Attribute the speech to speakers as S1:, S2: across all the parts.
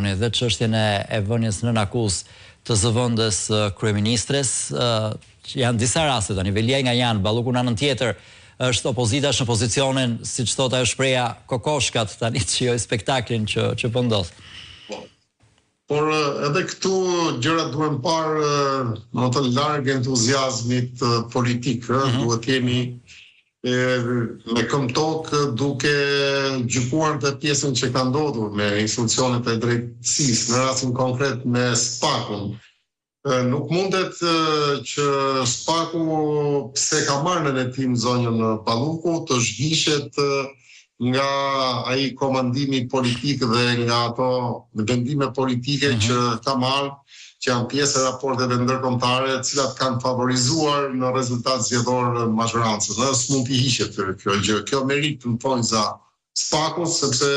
S1: Brouni dhe çështjen e vënies nën akuzë të zëvendës kryeministres. Janë disa raste tani, Velia nga janë, Balluku në anën tjetër, është opozita në pozicionin, siç thotë ajo shpreha, kokoshkat tani të shijoj spektaklin që po ndodh.
S2: Por edhe këtu gjërat duhen parë më të larg entuziazmit politik, duhet jemi me këmbë duke gjykuar të pjesën që ka ndodhur me institucionet e drejtësisë, në rastin konkret me SPAK-un. Nuk mundet që SPAK-u, pse ka marrë në hetim zonjën Balluku, të zhvishet nga ai komandimi politik dhe nga ato vendime politike që ka marrë, që janë pjesë e raporteve ndërkombëtare, të cilat kanë favorizuar në rezultat zgjedhor majorancën. S'mund t'i hiqet kjo gjë. Kjo merit në fond za SPAK-un, sepse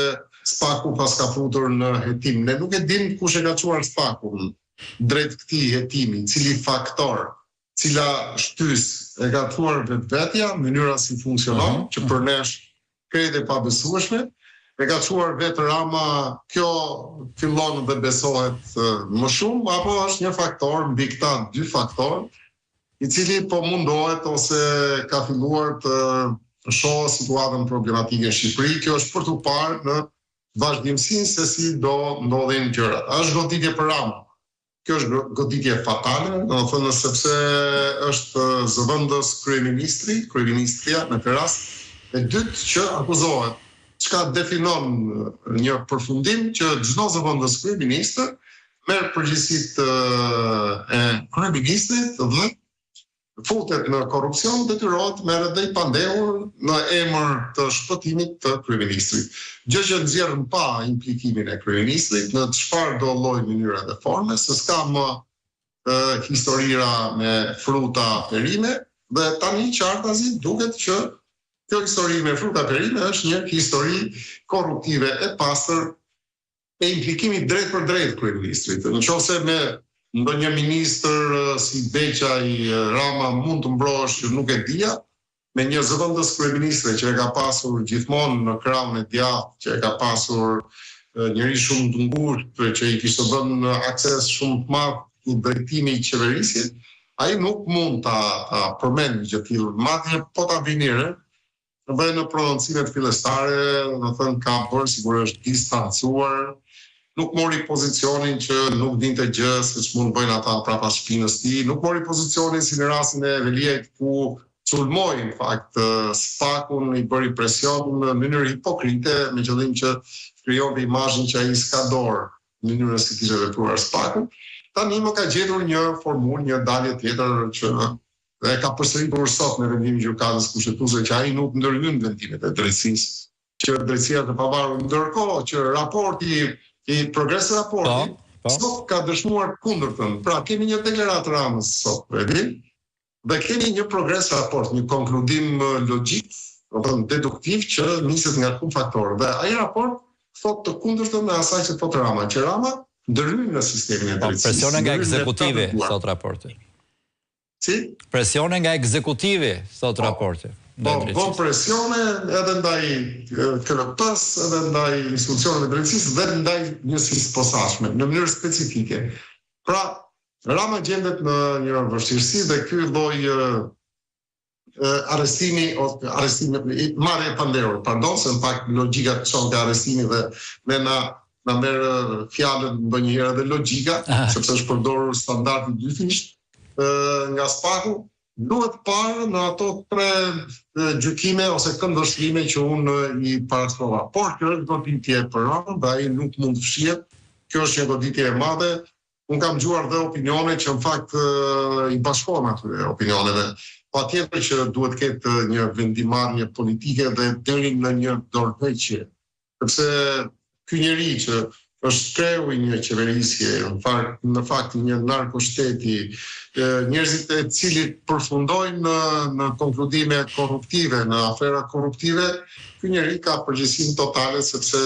S2: SPAK-u pas ka futur në hetim. Ne nuk e dim kush e ka çuar SPAK-un drejt këtij hetimi, cili faktor, cila shtys e ka thuar vetvetja, mënyra si funksionon, që për nesh krejt e pabesueshme, e ka çuar vetë Rama, kjo fillon dhe besohet më shumë, apo është një faktor mbi këta dy faktorë, i cili po mundohet ose ka filluar të shohë situatën problematike në Shqipëri. Kjo është për të parë në vazhdimsinë se si do ndodhin gjërat. Është goditje për Rama. Kjo është goditje fatale, domethënë sepse është zëvendës kryeministria në këtë rast, e dytë që akuzohet, çka definon një përfundim që çdo zëvendës kryeministër merr përgjegjësitë e kryeministrit dhe futet në korrupsion, detyrohet merret dhe i pandehur në emër të shpëtimit të kryeministrit. Gjë që nxjerr pa implikimin e kryeministrit në çfarë do lloj mënyre dhe forme, se s'ka më historira me fruta perime, dhe tani qartazi duket që kjo histori me fruta perime është një histori korruptive e pastër e implikimit drejt për drejt kryeministrit. Nëse me ndonjë ministër si Beqaj, Rama mund të mbrohesh që nuk e dija, me një zëvendës kryeministre që e ka pasur gjithmonë në krahun e djathtë, që e ka pasur njëri shumë të ngushtë, që i kishte dhënë akses shumë të madh në drejtimin e qeverisjes, ai nuk mund ta përmendë gjë të tillë. Madje po ta vinire, dhe në prononcimet fillestare, do thënë ka bërë sigurisht distancuar, nuk mori pozicionin që nuk dinte gjë se ç'mund bëjnë ata prapas shpinës tij, nuk mori pozicionin si në rastin e Veliajt ku sulmoi në fakt SPAK-un, i bëri presion në mënyrë hipokrite me qëllim që krijonte imazhin që ai s'ka dorë në mënyrën si kishte vepruar SPAK-un. Tani më ka gjetur një formulë, një dalje tjetër që e ka përsëritur sot në vendimin e gjykatës kushtetuese që ai nuk ndërhyn vendimet e drejtësisë, që drejtësia të pavarur, ndërkohë që raporti i progres raporti sot ka dëshmuar kundërtën. Pra kemi një deklaratë Ramës sot, dhe kemi një progres raport, një konkludim logjik, deduktiv që niset nga ky faktor. Dhe ai raport thot të kundërtën me asaj që thot Rama, që Rama ndërhyn në sistemin e drejtësisë.
S1: Presione nga ekzekutivi, thot raporti.
S2: Si?
S1: Presione nga ekzekutivi, thot raporti.
S2: Po presione edhe ndaj KLP-s, edhe ndaj institucioneve drejtësisë dhe ndaj njësisë posaçme, në mënyrë specifike. Pra, Rama gjendet në një vështirësi dhe ky lloj marrje e pandehur, se në fakt logjika çon te arrestimi dhe ne na merr fjalën ndonjëherë edhe logjika, sepse është përdorur standardi dyfisht nga SPAK-u. Duhet parë në ato 3 gjykime ose këndvështrime që unë i parastrova. Por kjo është goditje për Ramën dhe ai nuk mund të fshihet. Kjo është një goditje e madhe. Unë kam dëgjuar dhe opinione që në fakt i bashkohen atyre opinioneve. Patjetër që duhet ketë një vendimarrje politike dhe deri në një dorëheqje. Sepse ky njeri që është kreu i një qeverisje, në fakt një narkoshteti, njerëzit e cilit përfundojnë në konkludime korruptive, në afera korruptive, ky njeri ka përgjegjësinë totale sepse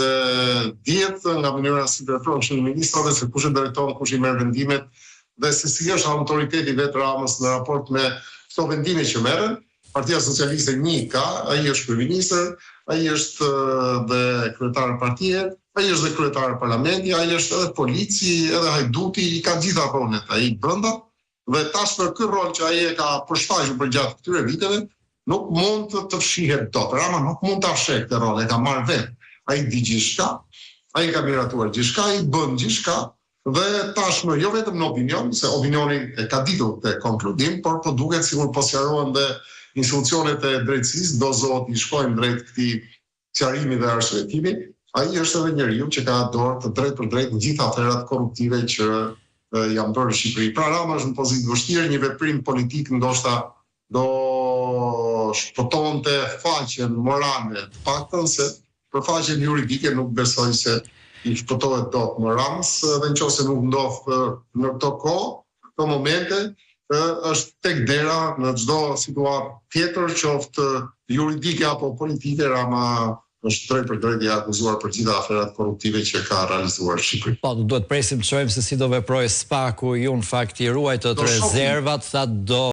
S2: dihet nga mënyra si vepron Këshilli i Ministrave se kush e drejton, kush i merr vendimet dhe se si është autoriteti vetë Ramës në raport me këto vendime që merren. Partia Socialiste 1 ka, ai është kryeministër, ai është dhe kryetar i partisë, ai është dhe kryetari i parlamentit, ai është edhe polici, edhe hajduti, i ka gjitha rolet ai brenda, dhe tash për ky rol që ai e ka përshfaqur për gjatë këtyre viteve, nuk mund të fshihet dot. Rama nuk mund ta fshehë këtë rol, e ka marrë vetë. Ai di gjithçka, ai ka miratuar gjithçka, ai bën gjithçka, dhe tashmë jo vetëm në opinion, se opinioni e ka ditur te konkludim, por po duket sikur po sqarohen dhe institucionet e drejtësisë do zoti shkojnë drejt këtij sqarimi dhe arsyetimit. Ai është edhe njeriu që ka dorë të drejtë për drejtë në gjithë aferat korruptive që janë bërë në Shqipëri. Pra Rama është në pozitë vështirë, një veprim politik ndoshta do shpëtonte faqen morale, të paktën se për faqen juridike nuk besoj se i shpëtohet dot më Ramës, dhe nëse nuk ndodh në këto kohë, këto momente, është tek dera në çdo situatë tjetër, qoftë juridike apo politike, Rama është drejt për drejt i akuzuar për gjitha aferat korruptive që ka realizuar Shqipëri.
S1: Po, duhet presim të shohim se si do veprojë SPA, ku ju në fakt i ruajtët rezervat, sa do